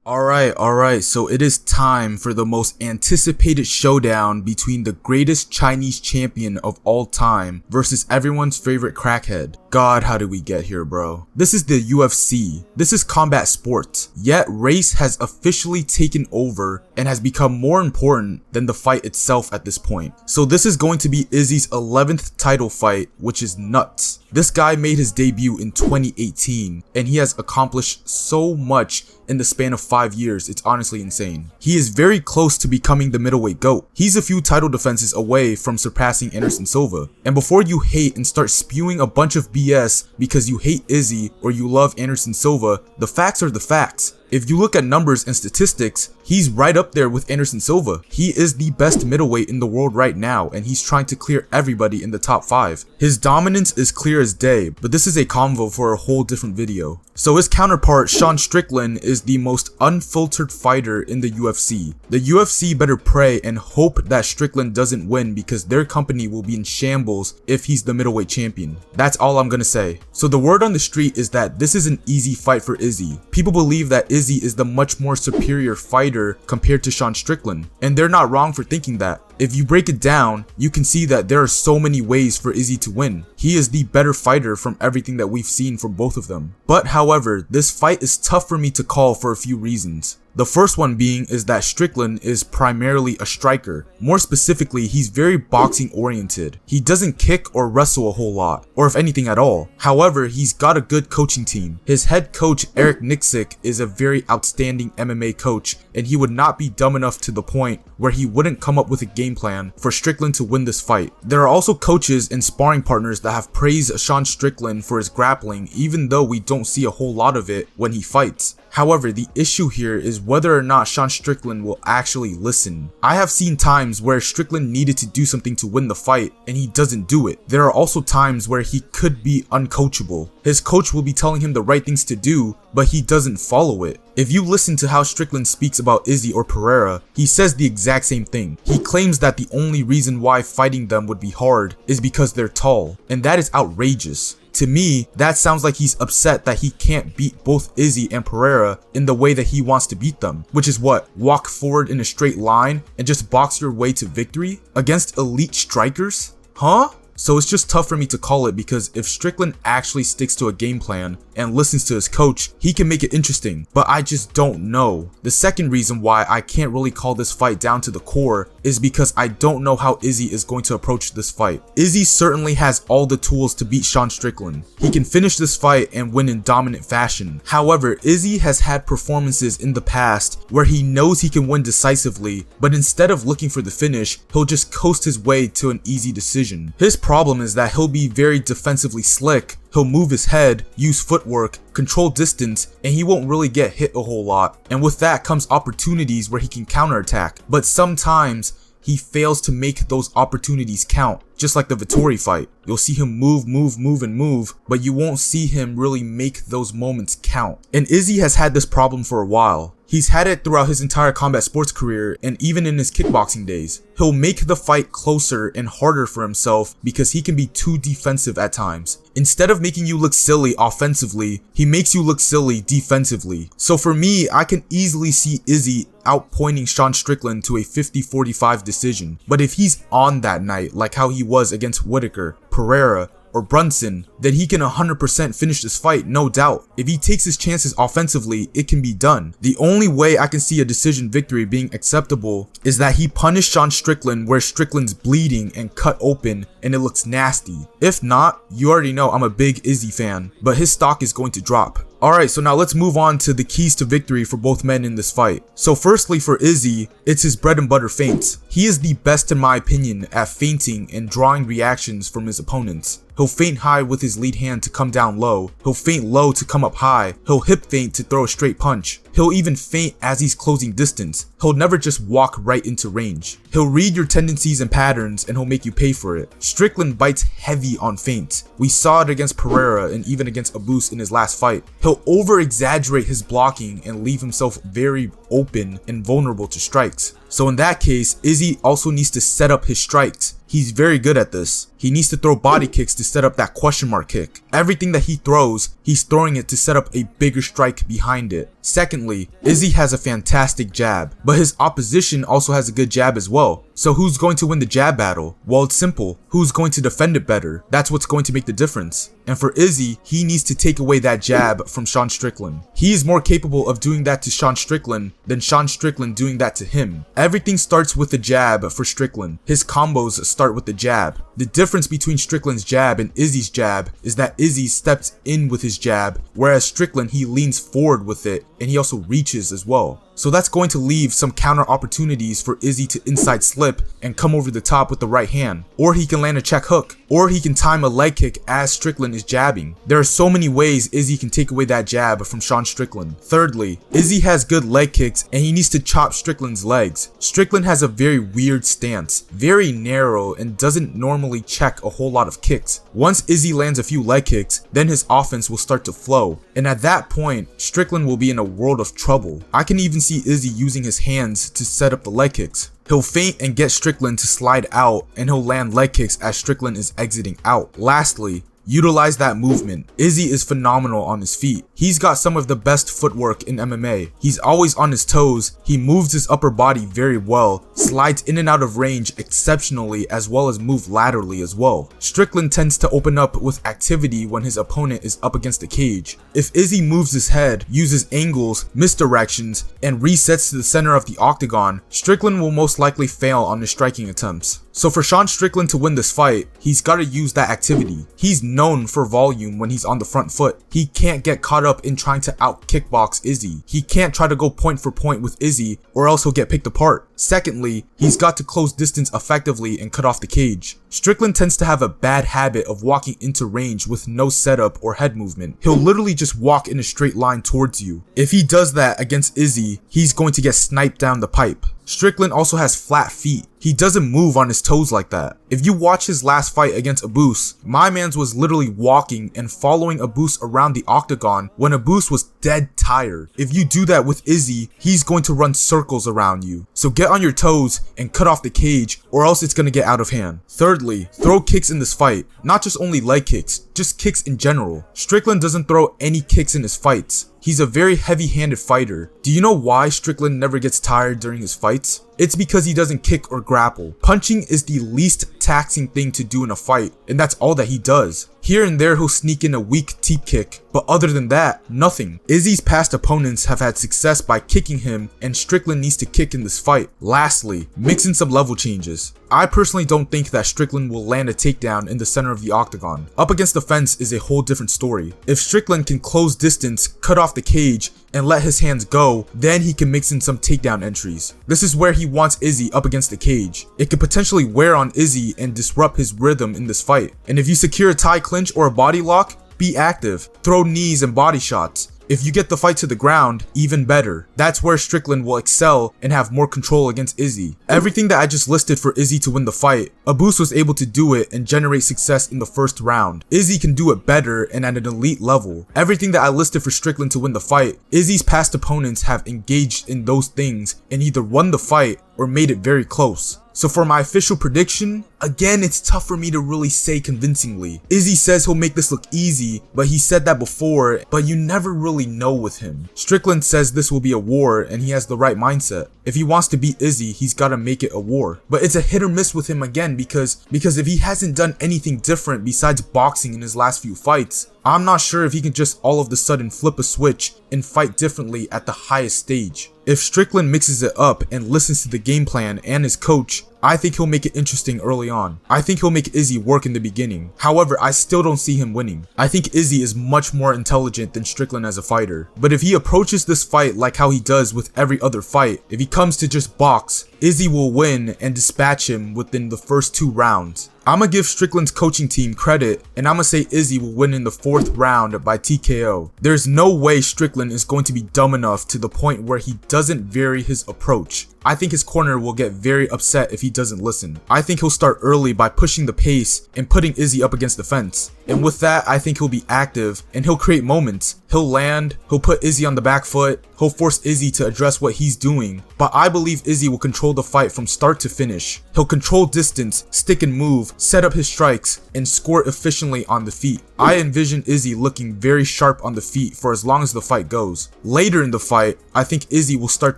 Alright, so it is time for the most anticipated showdown between the greatest Chinese champion of all time versus everyone's favorite crackhead. God, how did we get here, bro? This is the UFC. This is combat sports. Yet race has officially taken over and has become more important than the fight itself at this point. So this is going to be Izzy's 11th title fight, which is nuts. This guy made his debut in 2018 and he has accomplished so much in the span of 5 years. It's honestly insane. He is very close to becoming the middleweight GOAT. He's a few title defenses away from surpassing Anderson Silva. And before you hate and start spewing a bunch of BS because you hate Izzy or you love Anderson Silva, the facts are the facts. If you look at numbers and statistics, he's right up there with Anderson Silva. He is the best middleweight in the world right now, and he's trying to clear everybody in the top 5. His dominance is clear as day, but this is a convo for a whole different video. So his counterpart, Sean Strickland, is the most unfiltered fighter in the UFC. The UFC better pray and hope that Strickland doesn't win because their company will be in shambles if he's the middleweight champion. That's all I'm gonna say. So the word on the street is that this is an easy fight for Izzy. People believe that Izzy is the much more superior fighter compared to Sean Strickland, and they're not wrong for thinking that. If you break it down, you can see that there are so many ways for Izzy to win. He is the better fighter from everything that we've seen from both of them. But however, this fight is tough for me to call for a few reasons. The first one being is that Strickland is primarily a striker. More specifically, he's very boxing oriented. He doesn't kick or wrestle a whole lot, or if anything at all. However, he's got a good coaching team. His head coach, Eric Nixick, is a very outstanding MMA coach, and he would not be dumb enough to the point where he wouldn't come up with a game plan for Strickland to win this fight. There are also coaches and sparring partners that have praised Sean Strickland for his grappling, even though we don't see a whole lot of it when he fights. However, the issue here is whether or not Sean Strickland will actually listen. I have seen times where Strickland needed to do something to win the fight and he doesn't do it. There are also times where he could be uncoachable. His coach will be telling him the right things to do, but he doesn't follow it. If you listen to how Strickland speaks about Izzy or Pereira, he says the exact same thing. He claims that the only reason why fighting them would be hard is because they're tall, and that is outrageous. To me, that sounds like he's upset that he can't beat both Izzy and Pereira in the way that he wants to beat them, which is what? Walk forward in a straight line and just box your way to victory against elite strikers? Huh? So it's just tough for me to call it because if Strickland actually sticks to a game plan and listens to his coach, he can make it interesting, but I just don't know. The second reason why I can't really call this fight down to the core is because I don't know how Izzy is going to approach this fight. Izzy certainly has all the tools to beat Sean Strickland. He can finish this fight and win in dominant fashion. However, Izzy has had performances in the past where he knows he can win decisively, but instead of looking for the finish, he'll just coast his way to an easy decision. His problem is that he'll be very defensively slick. He'll move his head, use footwork, control distance, and he won't really get hit a whole lot. And with that comes opportunities where he can counterattack. But sometimes he fails to make those opportunities count. Just like the Vettori fight. You'll see him move, but you won't see him really make those moments count. And Izzy has had this problem for a while. He's had it throughout his entire combat sports career and even in his kickboxing days. He'll make the fight closer and harder for himself because he can be too defensive at times. Instead of making you look silly offensively, he makes you look silly defensively. So for me, I can easily see Izzy outpointing Sean Strickland to a 50-45 decision. But if he's on that night, like how he was against Whitaker, Pereira, or Brunson, then he can 100% finish this fight, no doubt. If he takes his chances offensively, it can be done. The only way I can see a decision victory being acceptable is that he punished Sean Strickland where Strickland's bleeding and cut open and it looks nasty. If not, you already know I'm a big Izzy fan, but his stock is going to drop. Alright, so now let's move on to the keys to victory for both men in this fight. So firstly for Izzy, it's his bread and butter feints. He is the best in my opinion at feinting and drawing reactions from his opponents. He'll feint high with his lead hand to come down low. He'll feint low to come up high. He'll hip feint to throw a straight punch. He'll even feint as he's closing distance. He'll never just walk right into range. He'll read your tendencies and patterns and he'll make you pay for it. Strickland bites heavy on feints. We saw it against Pereira and even against Abus in his last fight. He'll over exaggerate his blocking and leave himself very open and vulnerable to strikes. So in that case, Izzy also needs to set up his strikes. He's very good at this. He needs to throw body kicks to set up that question mark kick. Everything that he throws, he's throwing it to set up a bigger strike behind it. Secondly, Izzy has a fantastic jab, but his opposition also has a good jab as well. So who's going to win the jab battle? Well, it's simple. Who's going to defend it better? That's what's going to make the difference. And for Izzy, he needs to take away that jab from Sean Strickland. He is more capable of doing that to Sean Strickland than Sean Strickland doing that to him. Everything starts with the jab for Strickland. His combos start with the jab. The difference between Strickland's jab and Izzy's jab is that Izzy steps in with his jab, whereas Strickland, he leans forward with it and he also reaches as well. So that's going to leave some counter opportunities for Izzy to inside slip and come over the top with the right hand. Or he can land a check hook. Or he can time a leg kick as Strickland is jabbing. There are so many ways Izzy can take away that jab from Sean Strickland. Thirdly, Izzy has good leg kicks and he needs to chop Strickland's legs. Strickland has a very weird stance, very narrow, and doesn't normally check a whole lot of kicks. Once Izzy lands a few leg kicks, then his offense will start to flow. And at that point, Strickland will be in a world of trouble. I can even see Izzy using his hands to set up the leg kicks. He'll feint and get Strickland to slide out, and he'll land leg kicks as Strickland is exiting out. Lastly, utilize that movement. Izzy is phenomenal on his feet. He's got some of the best footwork in MMA. He's always on his toes, he moves his upper body very well, slides in and out of range exceptionally, as well as move laterally as well. Strickland tends to open up with activity when his opponent is up against the cage. If Izzy moves his head, uses angles, misdirections, and resets to the center of the octagon, Strickland will most likely fail on his striking attempts. So for Sean Strickland to win this fight, he's got to use that activity. He's known for volume when he's on the front foot. He can't get caught up in trying to out kickbox Izzy. He can't try to go point for point with Izzy or else he'll get picked apart. Secondly, he's got to close distance effectively and cut off the cage. Strickland tends to have a bad habit of walking into range with no setup or head movement. He'll literally just walk in a straight line towards you. If he does that against Izzy, he's going to get sniped down the pipe. Strickland also has flat feet. He doesn't move on his toes like that. If you watch his last fight against Abus, my mans was literally walking and following Abus around the octagon when Abus was dead tired. If you do that with Izzy, he's going to run circles around you. So get on your toes and cut off the cage or else it's going to get out of hand. Thirdly, throw kicks in this fight. Not just only leg kicks, just kicks in general. Strickland doesn't throw any kicks in his fights. He's a very heavy-handed fighter. Do you know why Strickland never gets tired during his fights? It's because he doesn't kick or grapple. Punching is the least taxing thing to do in a fight, and that's all that he does. Here and there he'll sneak in a weak teep kick, but other than that, nothing. Izzy's past opponents have had success by kicking him, and Strickland needs to kick in this fight. Lastly, mix in some level changes. I personally don't think that Strickland will land a takedown in the center of the octagon. Up against the fence is a whole different story. If Strickland can close distance, cut off the cage, and let his hands go, then he can mix in some takedown entries. This is where he wants Izzy up against the cage. It could potentially wear on Izzy and disrupt his rhythm in this fight. And if you secure a tie clinch or a body lock, be active, throw knees and body shots. If you get the fight to the ground, even better. That's where Strickland will excel and have more control against Izzy. Everything that I just listed for Izzy to win the fight, Abus was able to do it and generate success in the first round. Izzy can do it better and at an elite level. Everything that I listed for Strickland to win the fight, Izzy's past opponents have engaged in those things and either won the fight or made it very close. So for my official prediction, again, it's tough for me to really say convincingly. Izzy says he'll make this look easy, but he said that before, but you never really know with him. Strickland says this will be a war and he has the right mindset. If he wants to beat Izzy, he's gotta make it a war. But it's a hit or miss with him again because if he hasn't done anything different besides boxing in his last few fights, I'm not sure if he can just all of the sudden flip a switch and fight differently at the highest stage. If Strickland mixes it up and listens to the game plan and his coach, I think he'll make it interesting early on. I think he'll make Izzy work in the beginning. However, I still don't see him winning. I think Izzy is much more intelligent than Strickland as a fighter. But if he approaches this fight like how he does with every other fight, if he comes to just box, Izzy will win and dispatch him within the first 2 rounds. I'ma give Strickland's coaching team credit and I'ma say Izzy will win in the 4th round by TKO. There's no way Strickland is going to be dumb enough to the point where he doesn't vary his approach. I think his corner will get very upset if he doesn't listen. I think he'll start early by pushing the pace and putting Izzy up against the fence. And with that, I think he'll be active and he'll create moments. He'll land, he'll put Izzy on the back foot, he'll force Izzy to address what he's doing. But I believe Izzy will control the fight from start to finish. He'll control distance, stick and move, set up his strikes, and score efficiently on the feet. I envision Izzy looking very sharp on the feet for as long as the fight goes. Later in the fight, I think Izzy will start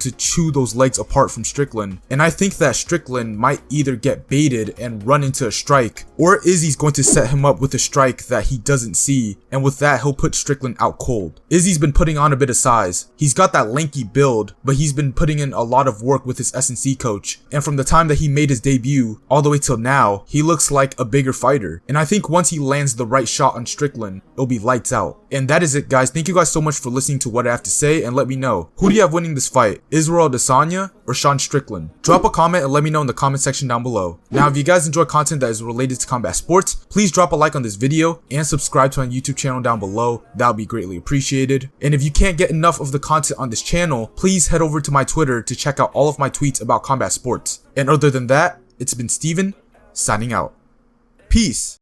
to chew those legs apart from Strickland. And I think that Strickland might either get baited and run into a strike, or Izzy's going to set him up with a strike that he doesn't see, and with that he'll put Strickland out cold. Izzy's been putting on a bit of size. He's got that lanky build, but he's been putting in a lot of work with his S&C coach, and from the time that he made his debut all the way till now, he looks like a bigger fighter. And I think once he lands the right shot on Strickland, it'll be lights out. And that is it, guys. Thank you guys so much for listening to what I have to say, and let me know, who do you have winning this fight, Israel Adesanya or Sean Strickland? Drop a comment and let me know in the comment section down below. Now, if you guys enjoy content that is related to combat sports, please drop a like on this video and subscribe to my YouTube channel down below. That would be greatly appreciated. And if you can't get enough of the content on this channel, please head over to my Twitter to check out all of my tweets about combat sports. And other than that, it's been Steven, signing out. Peace.